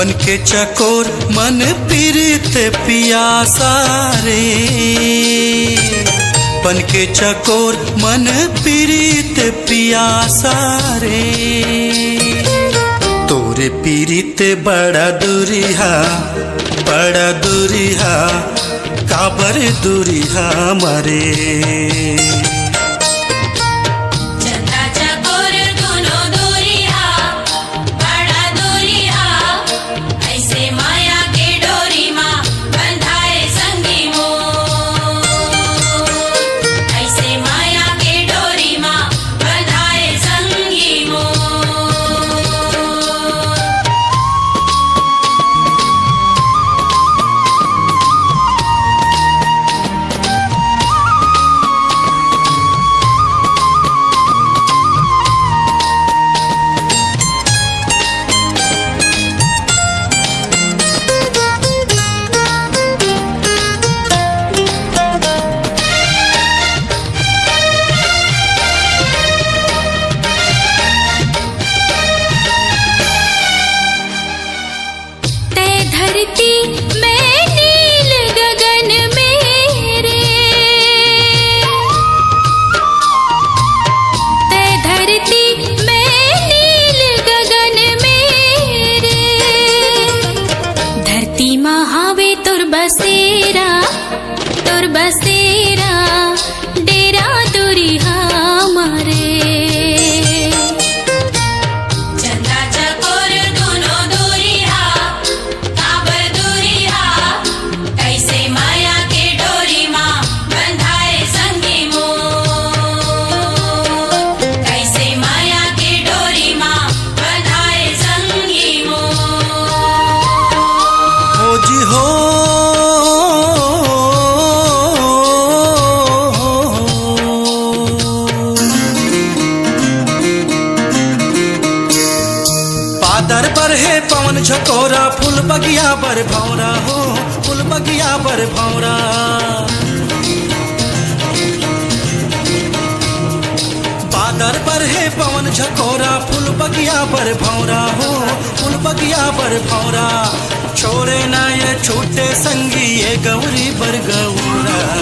बनके चकोर मन पीरित पियासा रे, बनके चकोर मन पीरित पियासा रे। तोरे पीरित बड़ा दूरिहा, बड़ा दूरिहा, काबर दूरिहा मरे। मैं नील गगन मेरे, तै धरती मैं नील गगन मेरे। धरती महावे तुर बसेरा, तुर बसेरा, डेरा दूरिहा मारे। दर पर है पवन झकोरा, फूल बगिया बर भौरा हो, फूल बगिया बर भौरा। बादर पर है पवन झकोरा, फूल बगिया बर भौरा हो, फूल बगिया बर भौरा। छोड़े ना ये छूटे संगी ये गौरी बर गौरा।